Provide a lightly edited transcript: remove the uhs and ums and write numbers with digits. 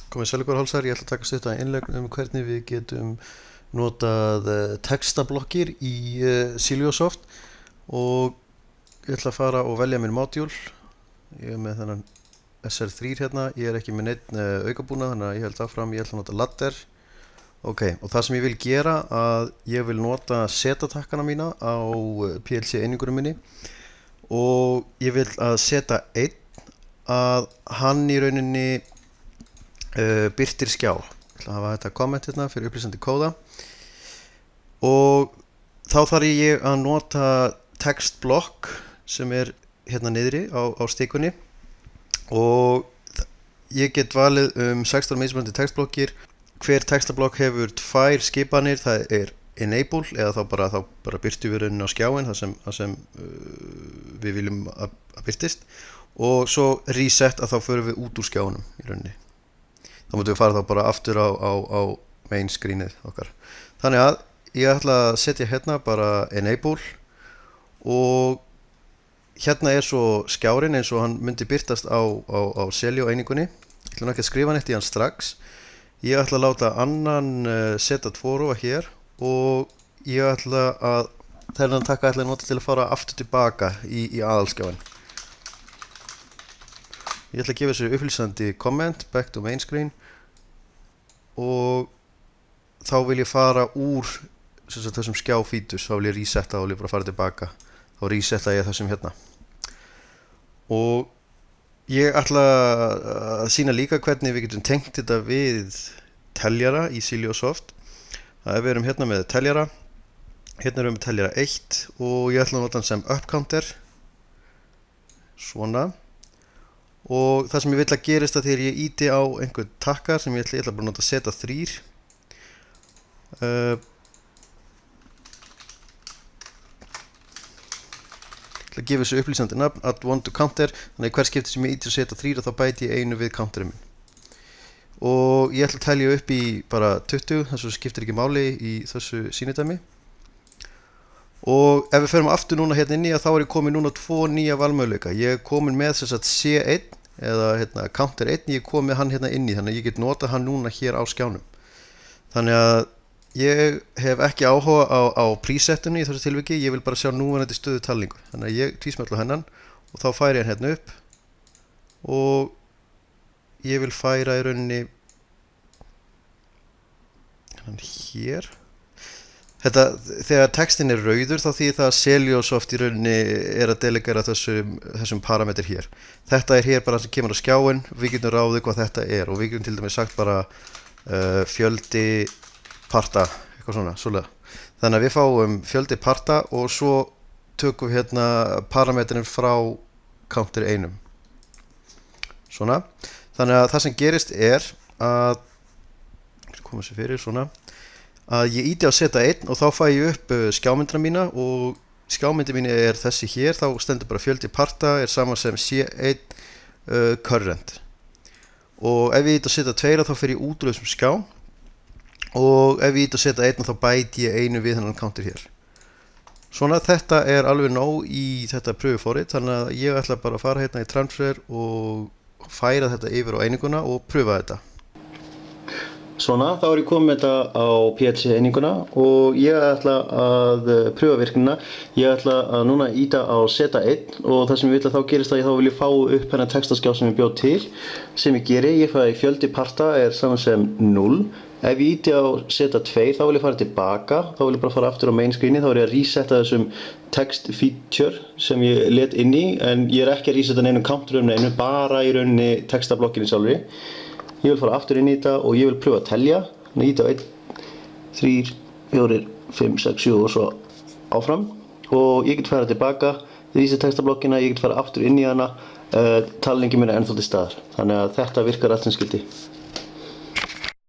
Komið sæl ykkur hálsar, ég ætla að taka stutta innlegg hvernig við getum notað textablokkir í Siliosoft og ég ætla að fara og velja minn module. Ég með þennan SR3 hérna, ég ekki með neitt aukabúnað þannig að ég held áfram, ég ætla að nota ladder. Ok, og það sem ég vil gera að ég vil nota seta-takkana mína á PLC einingunum minni og ég vil að seta 1 að hann í rauninni birtir skjá. Ég ætla að hafa þetta komment hérna fyrir upplýsandi kóða og þá þarf ég að nota textblokk sem hérna niðri á stikunni og ég get valið 16 mismunandi textblokkir. Hver textablokk hefur 2 skipanir, það enable eða þá bara byrtu við rauninni á skjáin það sem við viljum að byrtist og svo reset að þá förum við út úr skjáinum í rauninni. Þá mútum við fara þá bara aftur á main screenið okkar. Þannig að ég ætla að setja hérna bara enable og hérna svo skjárin eins og hann myndi byrtast á Celio einingunni. Ég ætla ekki að skrifa neitt í hann strax. Ég ætla að láta annan seta 2 róa hér og ég ætla að þennan takka ætla að nota til að fara aftur tilbaka í aðalskjáin. Ég ætla að gefa þessu upplýsandi comment back to main screen og þá vil ég fara úr þessum skjáfítus, þá vil ég resetta og vil ég bara fara tilbaka. Þá resetta ég þessum hérna. Og ég ætla að sýna líka hvernig við getum tengt þetta við teljara í Siliosoft. Það við hérna með teljara. Hérna við með teljara 1 og ég ætla að nota hann sem up counter. Svona. Og það sem ég vil að gerist að þegar ég íti á einhvern takkar sem ég ætla bara að nota seta 3. Að gefa þessu upplýsandi nafn add one to counter, þannig að hver skipti sem ég íti að seta 3 þá bæti ég einu við counterinn minn. Og ég ætla að telja upp í bara 20, þessu skiptir ekki máli í þessu sýnidæmi. Og ef við förum aftur núna hérna inni þá ég komin núna 2 nýja valmöguleika. Ég komin með C1 eða hérna, counter 1, ég kom með hann hérna inni þannig að ég get nota hann núna hér á skjánum. Þannig að ég hef ekki áhuga á presetinu í þessu tilviki, ég vil bara sjá núverandi stöðu talningu. Þannig að ég tvísmella hennan og þá færi ég hérna upp og ég vil færa í rauninni hann hér. Þegar textin rauður þá þýðir það að Siliosoft í rauninni að delegera þessum parametri hér. Þetta hér bara sem kemur á skjáin, við getum ráðið hvað þetta og við getum til dæmis sagt bara fjöldi parta, eitthvað svona, svolega. Þannig að við fáum fjöldi parta og svo tökum við hérna parametrin frá counter 1. Svona. Þannig að það sem gerist að koma sér fyrir svona að ég íti á seta 1 og þá fæ ég upp skjámyndina mína og skjámyndin mín þessi hér, þá stendur bara fjöldi parta sama sem C1 current. Og ef ég íti á seta 2 þá fer ég út úr þessum skjá og ef ég íti á seta 1 þá bæti ég einu við þennan counter hér. Svona, þetta alveg nóg í þetta pröfuforrit, þannig að ég ætla bara að fara hérna í transfer og færa þetta yfir á eininguna og pröfa þetta. Svona, þá ég komið með þetta á PLC eininguna og ég ætla að pröfa virknina. Ég ætla að núna íta á seta 1 og það sem ég vil að þá gerist að þá vil ég fá upp hennar textaskjá sem ég bjóð til. Sem ég geri, ég fæ fjöldi parta saman sem 0. Ef ég íti á seta 2 þá vil ég fara tilbaka, þá vil ég bara fara aftur á main screeni, þá ég að resetta þessum text feature sem ég let inn í, en ég ekki að resetta neinum counterum neinu, bara í rauninni textablokkinni sjálfri. Ég vil fara aftur inn í þetta og ég vil pröfa að telja, þannig að íti á 1, 3, 4, 5, 6, 7 og svo áfram. Og ég get fara tilbaka, resetta textablokkina, ég get fara aftur inn í hana, talningin mín ennþá til staðar. Þannig að þetta virkar allt sem skyldi.